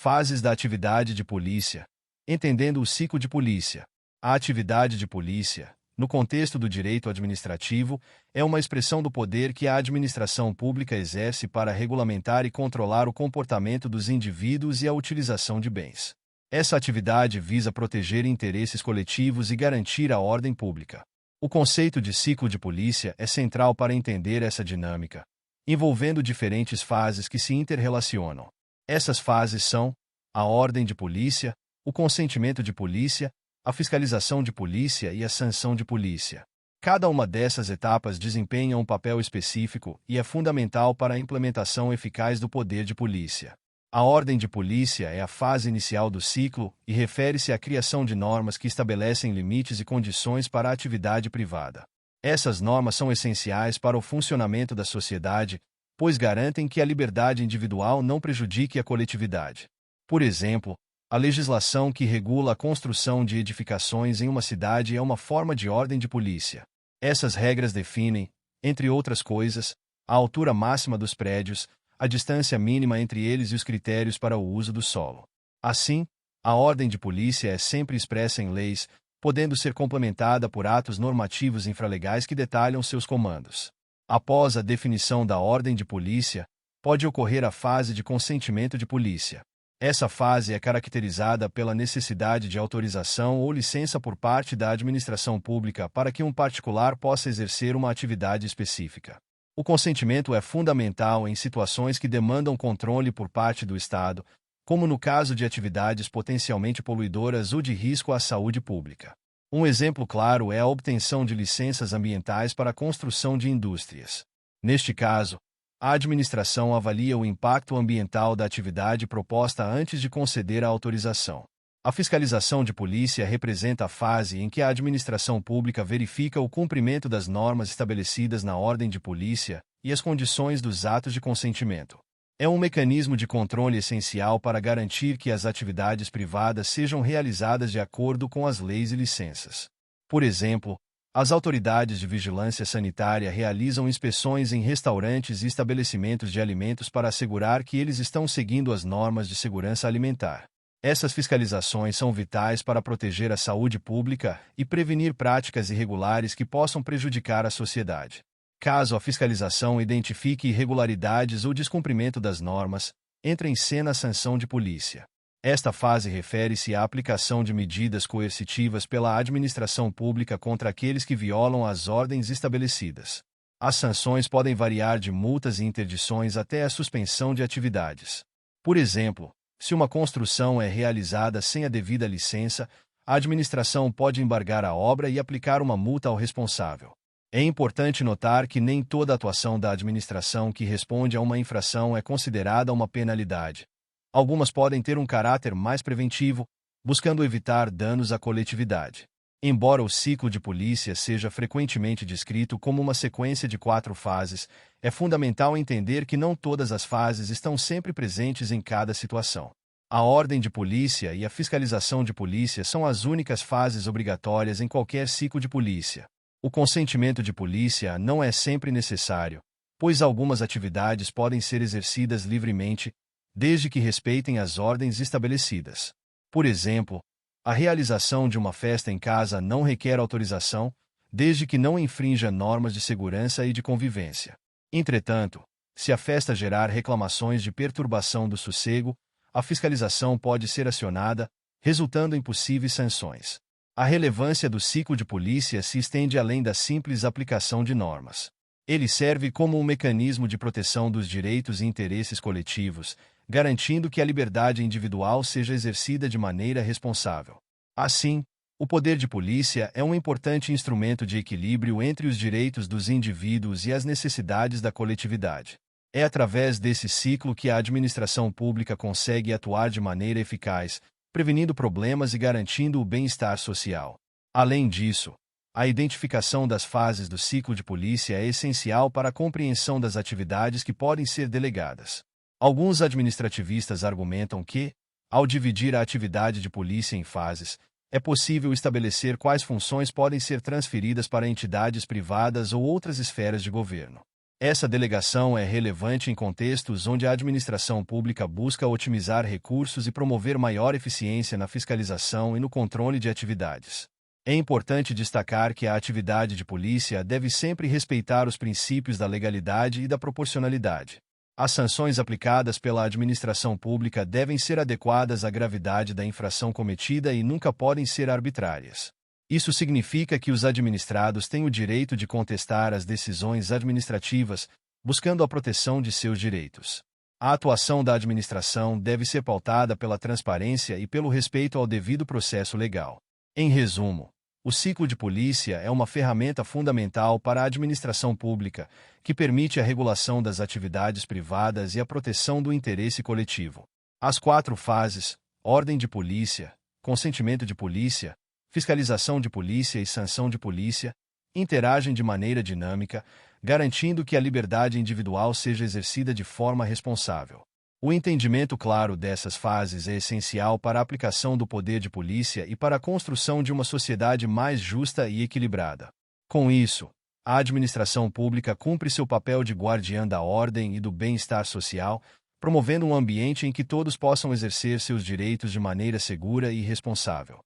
Fases da atividade de polícia. Entendendo o ciclo de polícia. A atividade de polícia, no contexto do direito administrativo, é uma expressão do poder que a administração pública exerce para regulamentar e controlar o comportamento dos indivíduos e a utilização de bens. Essa atividade visa proteger interesses coletivos e garantir a ordem pública. O conceito de ciclo de polícia é central para entender essa dinâmica, envolvendo diferentes fases que se interrelacionam. Essas fases são a ordem de polícia, o consentimento de polícia, a fiscalização de polícia e a sanção de polícia. Cada uma dessas etapas desempenha um papel específico e é fundamental para a implementação eficaz do poder de polícia. A ordem de polícia é a fase inicial do ciclo e refere-se à criação de normas que estabelecem limites e condições para a atividade privada. Essas normas são essenciais para o funcionamento da sociedade, pois garantem que a liberdade individual não prejudique a coletividade. Por exemplo, a legislação que regula a construção de edificações em uma cidade é uma forma de ordem de polícia. Essas regras definem, entre outras coisas, a altura máxima dos prédios, a distância mínima entre eles e os critérios para o uso do solo. Assim, a ordem de polícia é sempre expressa em leis, podendo ser complementada por atos normativos infralegais que detalham seus comandos. Após a definição da ordem de polícia, pode ocorrer a fase de consentimento de polícia. Essa fase é caracterizada pela necessidade de autorização ou licença por parte da administração pública para que um particular possa exercer uma atividade específica. O consentimento é fundamental em situações que demandam controle por parte do Estado, como no caso de atividades potencialmente poluidoras ou de risco à saúde pública. Um exemplo claro é a obtenção de licenças ambientais para a construção de indústrias. Neste caso, a administração avalia o impacto ambiental da atividade proposta antes de conceder a autorização. A fiscalização de polícia representa a fase em que a administração pública verifica o cumprimento das normas estabelecidas na ordem de polícia e as condições dos atos de consentimento. É um mecanismo de controle essencial para garantir que as atividades privadas sejam realizadas de acordo com as leis e licenças. Por exemplo, as autoridades de vigilância sanitária realizam inspeções em restaurantes e estabelecimentos de alimentos para assegurar que eles estão seguindo as normas de segurança alimentar. Essas fiscalizações são vitais para proteger a saúde pública e prevenir práticas irregulares que possam prejudicar a sociedade. Caso a fiscalização identifique irregularidades ou descumprimento das normas, entra em cena a sanção de polícia. Esta fase refere-se à aplicação de medidas coercitivas pela administração pública contra aqueles que violam as ordens estabelecidas. As sanções podem variar de multas e interdições até a suspensão de atividades. Por exemplo, se uma construção é realizada sem a devida licença, a administração pode embargar a obra e aplicar uma multa ao responsável. É importante notar que nem toda atuação da administração que responde a uma infração é considerada uma penalidade. Algumas podem ter um caráter mais preventivo, buscando evitar danos à coletividade. Embora o ciclo de polícia seja frequentemente descrito como uma sequência de 4 fases, é fundamental entender que não todas as fases estão sempre presentes em cada situação. A ordem de polícia e a fiscalização de polícia são as únicas fases obrigatórias em qualquer ciclo de polícia. O consentimento de polícia não é sempre necessário, pois algumas atividades podem ser exercidas livremente, desde que respeitem as ordens estabelecidas. Por exemplo, a realização de uma festa em casa não requer autorização, desde que não infrinja normas de segurança e de convivência. Entretanto, se a festa gerar reclamações de perturbação do sossego, a fiscalização pode ser acionada, resultando em possíveis sanções. A relevância do ciclo de polícia se estende além da simples aplicação de normas. Ele serve como um mecanismo de proteção dos direitos e interesses coletivos, garantindo que a liberdade individual seja exercida de maneira responsável. Assim, o poder de polícia é um importante instrumento de equilíbrio entre os direitos dos indivíduos e as necessidades da coletividade. É através desse ciclo que a administração pública consegue atuar de maneira eficaz, prevenindo problemas e garantindo o bem-estar social. Além disso, a identificação das fases do ciclo de polícia é essencial para a compreensão das atividades que podem ser delegadas. Alguns administrativistas argumentam que, ao dividir a atividade de polícia em fases, é possível estabelecer quais funções podem ser transferidas para entidades privadas ou outras esferas de governo. Essa delegação é relevante em contextos onde a administração pública busca otimizar recursos e promover maior eficiência na fiscalização e no controle de atividades. É importante destacar que a atividade de polícia deve sempre respeitar os princípios da legalidade e da proporcionalidade. As sanções aplicadas pela administração pública devem ser adequadas à gravidade da infração cometida e nunca podem ser arbitrárias. Isso significa que os administrados têm o direito de contestar as decisões administrativas, buscando a proteção de seus direitos. A atuação da administração deve ser pautada pela transparência e pelo respeito ao devido processo legal. Em resumo, o ciclo de polícia é uma ferramenta fundamental para a administração pública, que permite a regulação das atividades privadas e a proteção do interesse coletivo. As 4 fases: ordem de polícia, consentimento de polícia, fiscalização de polícia e sanção de polícia, interagem de maneira dinâmica, garantindo que a liberdade individual seja exercida de forma responsável. O entendimento claro dessas fases é essencial para a aplicação do poder de polícia e para a construção de uma sociedade mais justa e equilibrada. Com isso, a administração pública cumpre seu papel de guardiã da ordem e do bem-estar social, promovendo um ambiente em que todos possam exercer seus direitos de maneira segura e responsável.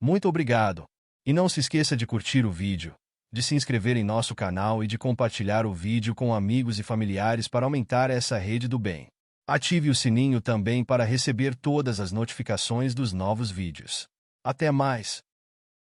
Muito obrigado! E não se esqueça de curtir o vídeo, de se inscrever em nosso canal e de compartilhar o vídeo com amigos e familiares para aumentar essa rede do bem. Ative o sininho também para receber todas as notificações dos novos vídeos. Até mais!